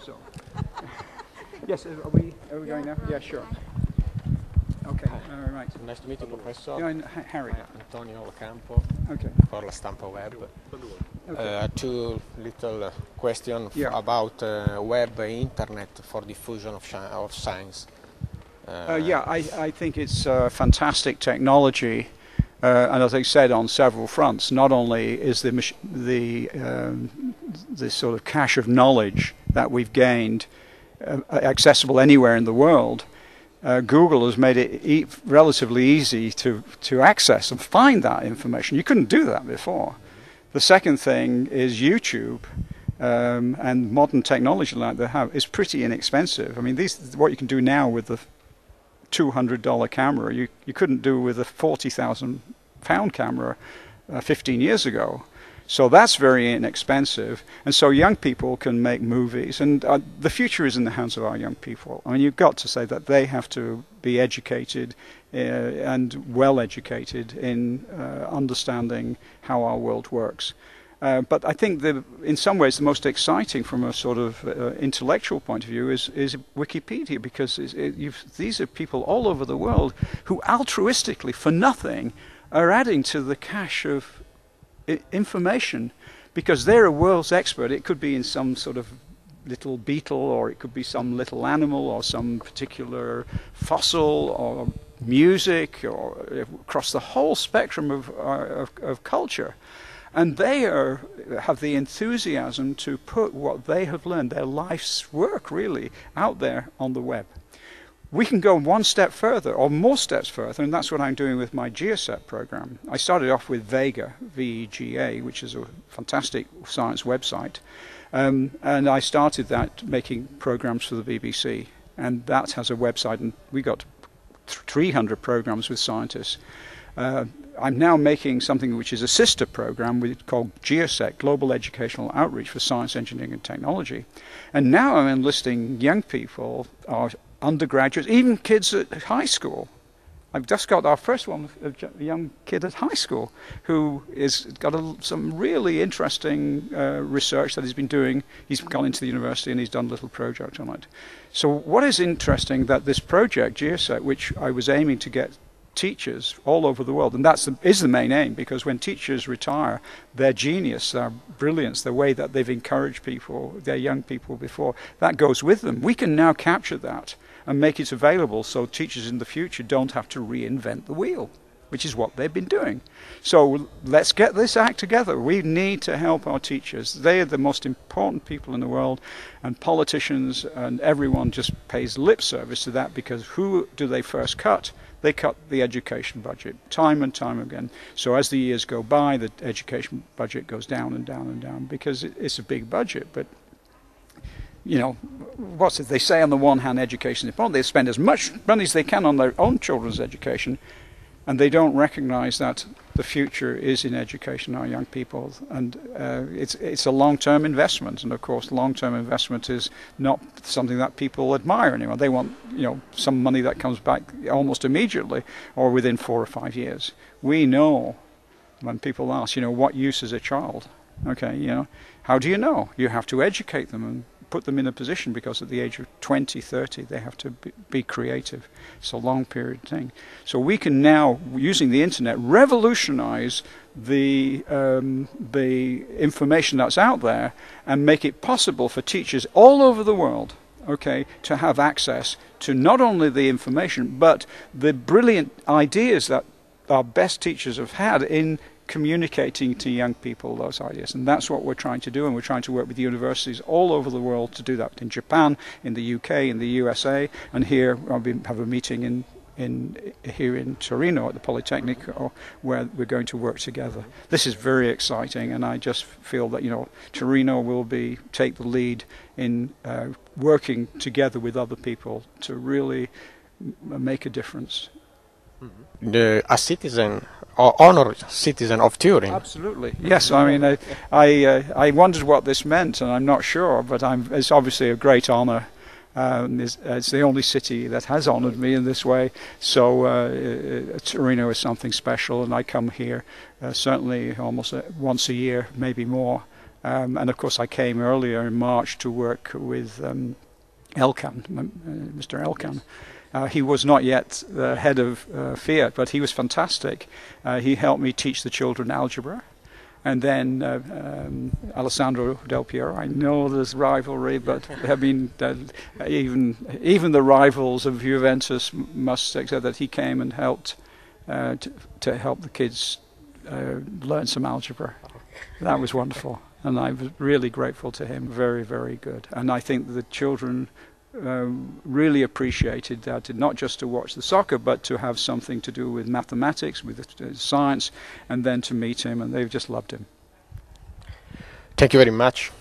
so. Yes, are we going now? Yeah, sure. Okay, all right. Nice to meet you, professor. Yeah, Harry. Antonio Lo Campo. Okay. For La Stampa Web. Okay. Two little questions about web internet for diffusion of science. Yeah, I think it's fantastic technology, and as I said, on several fronts. Not only is the sort of cache of knowledge that we've gained accessible anywhere in the world, Google has made it relatively easy to access and find that information. You couldn't do that before. The second thing is YouTube. And modern technology like they have is pretty inexpensive. I mean, what you can do now with the $200 camera, you couldn't do with a £40,000 camera 15 years ago. So that's very inexpensive, and so young people can make movies, and the future is in the hands of our young people. I mean, you've got to say that they have to be educated and well educated in understanding how our world works. But I think in some ways the most exciting from a sort of intellectual point of view is Wikipedia, because these are people all over the world who altruistically, for nothing, are adding to the cache of information, because they're a world's expert. It could be in some sort of little beetle, or it could be some little animal, or some particular fossil, or music, or across the whole spectrum of culture. And they have the enthusiasm to put what they have learned, their life's work really, out there on the web. We can go one step further, or more steps further, and that's what I'm doing with my GeoSet program. I started off with Vega, V-E-G-A, which is a fantastic science website. And I started that making programs for the BBC. And that has a website, and we got 300 programs with scientists. I'm now making something which is a sister program called GeoSet, Global Educational Outreach for Science, Engineering and Technology. And now I'm enlisting young people, undergraduates, even kids at high school. I've just got our first one, a young kid at high school, who has got some really interesting research that he's been doing. He's gone into the university and he's done a little project on it. So what is interesting, that this project, GeoSet, which I was aiming to get teachers all over the world, and is the main aim, because when teachers retire, their genius, their brilliance, the way that they've encouraged people, their young people before, that goes with them. We can now capture that and make it available so teachers in the future don't have to reinvent the wheel, which is what they've been doing. So let's get this act together. We need to help our teachers. They are the most important people in the world, and politicians and everyone just pays lip service to that, because who do they first cut? They cut the education budget time and time again. So as the years go by, the education budget goes down and down and down, because it's a big budget. But you know, what's it? They say on the one hand education is important. They spend as much money as they can on their own children's education, and they don't recognize that the future is in education, our young people. And it's a long-term investment, and of course long-term investment is not something that people admire anymore. They want, you know, some money that comes back almost immediately or within 4 or 5 years. We know, when people ask, you know, what use is a child? Okay, you know, how do you know? You have to educate them and put them in a position, because at the age of 20, 30, they have to be creative. It's a long period thing. So we can now, using the internet, revolutionize the information that's out there and make it possible for teachers all over the world, okay, to have access to not only the information, but the brilliant ideas that our best teachers have had in communicating to young people those ideas. And that's what we're trying to do, and we're trying to work with universities all over the world to do that, in Japan, in the UK, in the USA, and here we have a meeting here in Torino at the Polytechnic, where we're going to work together. This is very exciting, and I just feel that, you know, Torino will take the lead in working together with other people to really make a difference. A citizen, or honored citizen of Turin. Absolutely, yes. I mean, I wondered what this meant, and I'm not sure, but it's obviously a great honor. It's the only city that has honored me in this way. So Torino is something special, and I come here certainly almost once a year, maybe more, And of course I came earlier in March to work with Elkan, Mr. Elkan. He was not yet the head of Fiat, but he was fantastic. He helped me teach the children algebra. And then Alessandro Del Piero. I know there's rivalry, but I mean, even the rivals of Juventus must accept that he came and helped to help the kids learn some algebra. That was wonderful, and I was really grateful to him. Very, very good. And I think the children really appreciated that, not just to watch the soccer, but to have something to do with mathematics, with science, and then to meet him, and they've just loved him. Thank you very much.